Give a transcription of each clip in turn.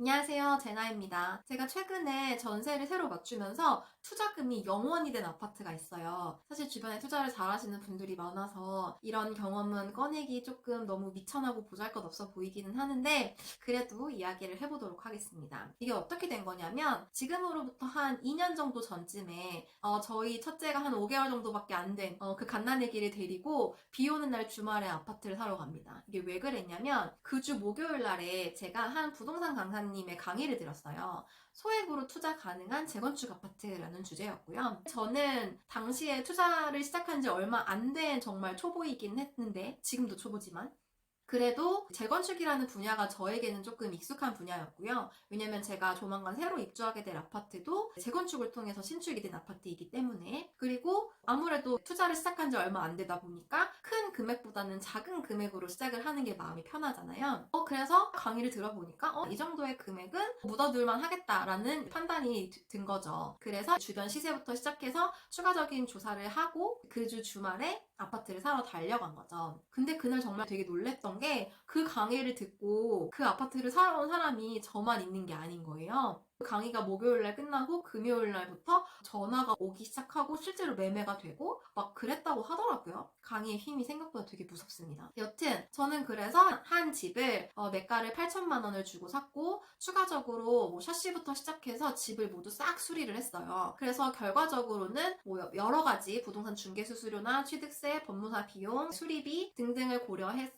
안녕하세요, 제나입니다. 제가 최근에 전세를 새로 맞추면서 투자금이 0원이 된 아파트가 있어요. 사실 주변에 투자를 잘하시는 분들이 많아서 이런 경험은 꺼내기 조금 너무 미천하고 보잘것없어 보이기는 하는데 그래도 이야기를 해보도록 하겠습니다. 이게 어떻게 된 거냐면 지금으로부터 한 2년 정도 전쯤에 저희 첫째가 한 5개월 정도밖에 안 된 그 갓난아기를 데리고 비 오는 날 주말에 아파트를 사러 갑니다. 이게 왜 그랬냐면 그 주 목요일 날에 제가 한 부동산 강사님의 강의를 들었어요. 소액으로 투자 가능한 재건축 아파트라는 주제였고요. 저는 당시에 투자를 시작한 지 얼마 안 된 정말 초보이긴 했는데 지금도 초보지만 그래도 재건축이라는 분야가 저에게는 조금 익숙한 분야였고요. 왜냐면 제가 조만간 새로 입주하게 될 아파트도 재건축을 통해서 신축이 된 아파트이기 때문에. 그리고 아무래도 투자를 시작한 지 얼마 안 되다 보니까 큰 금액보다는 작은 금액으로 시작을 하는 게 마음이 편하잖아요. 그래서 강의를 들어보니까 이 정도의 금액은 묻어둘만 하겠다라는 판단이 든 거죠. 그래서 주변 시세부터 시작해서 추가적인 조사를 하고 그 주 주말에 아파트를 사러 달려간 거죠. 근데 그날 정말 되게 놀랬던 게 그 강의를 듣고 그 아파트를 사러 온 사람이 저만 있는 게 아닌 거예요. 강의가 목요일날 끝나고 금요일날부터 전화가 오기 시작하고 실제로 매매가 되고 막 그랬다고 하더라고요. 강의의 힘이 생각보다 되게 무섭습니다. 여튼 저는 그래서 한 집을 매가를 8천만 원을 주고 샀고 추가적으로 뭐 샤시부터 시작해서 집을 모두 싹 수리를 했어요. 그래서 결과적으로는 뭐 여러 가지 부동산 중개 수수료나 취득세, 법무사 비용, 수리비 등등을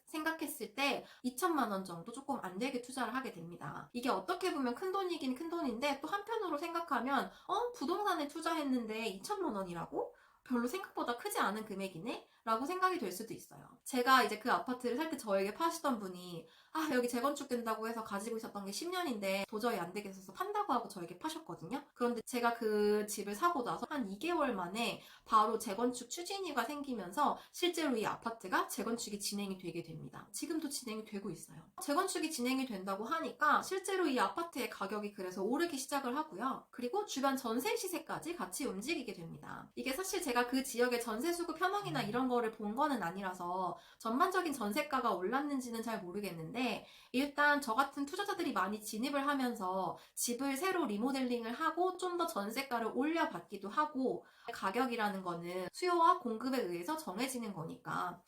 생각했을 때 2천만 원 정도 조금 안 되게 투자를 하게 됩니다. 이게 어떻게 보면 큰 돈이긴 큰 돈인데 또 한편으로 생각하면 부동산에 투자했는데 2천만 원이라고? 별로 생각보다 크지 않은 금액이네? 라고 생각이 될 수도 있어요. 제가 이제 그 아파트를 살 때 저에게 파시던 분이 여기 재건축 된다고 해서 가지고 있었던 게 10년인데 도저히 안 되겠어서 판다고 하고 저에게 파셨거든요. 그런데 제가 그 집을 사고 나서 한 2개월 만에 바로 재건축 추진위가 생기면서 실제로 이 아파트가 재건축이 진행이 되게 됩니다. 지금도 진행이 되고 있어요. 재건축이 진행이 된다고 하니까 실제로 이 아파트의 가격이 그래서 오르기 시작을 하고요. 그리고 주변 전세 시세까지 같이 움직이게 됩니다. 이게 사실 제가 그 지역의 전세 수급 현황이나 이런 거를 본 거는 아니라서 전반적인 전세가가 올랐는지는 잘 모르겠는데 일단 저 같은 투자자들이 많이 진입을 하면서 집을 새로 리모델링을 하고 좀 더 전세가를 올려받기도 하고 가격이라는 거는 수요와 공급에 의해서 정해지는 거니까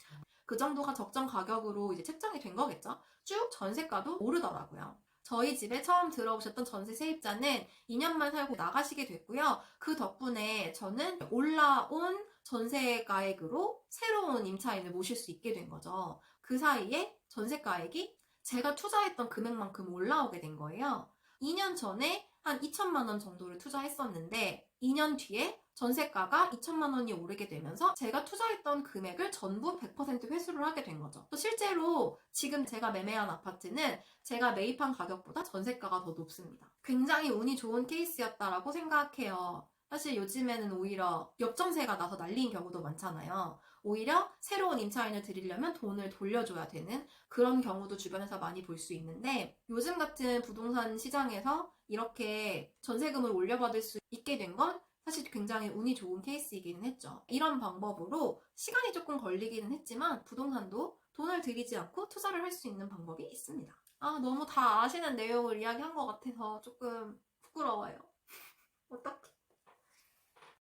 그 정도가 적정 가격으로 이제 책정이 된 거겠죠? 쭉 전세가도 오르더라고요. 저희 집에 처음 들어오셨던 전세 세입자는 2년만 살고 나가시게 됐고요. 그 덕분에 저는 올라온 전세가액으로 새로운 임차인을 모실 수 있게 된 거죠. 그 사이에 전세가액이 제가 투자했던 금액만큼 올라오게 된 거예요. 2년 전에 한 2천만 원 정도를 투자했었는데 2년 뒤에 전세가가 2천만 원이 오르게 되면서 제가 투자했던 금액을 전부 100% 회수를 하게 된 거죠. 또 실제로 지금 제가 매매한 아파트는 제가 매입한 가격보다 전세가가 더 높습니다. 굉장히 운이 좋은 케이스였다라고 생각해요. 사실 요즘에는 오히려 역전세가 나서 날린 경우도 많잖아요. 오히려 새로운 임차인을 들이려면 돈을 돌려줘야 되는 그런 경우도 주변에서 많이 볼 수 있는데 요즘 같은 부동산 시장에서 이렇게 전세금을 올려받을 수 있게 된 건 사실 굉장히 운이 좋은 케이스이기는 했죠. 이런 방법으로 시간이 조금 걸리기는 했지만 부동산도 돈을 들이지 않고 투자를 할 수 있는 방법이 있습니다. 너무 다 아시는 내용을 이야기한 것 같아서 조금 부끄러워요. 어떡해.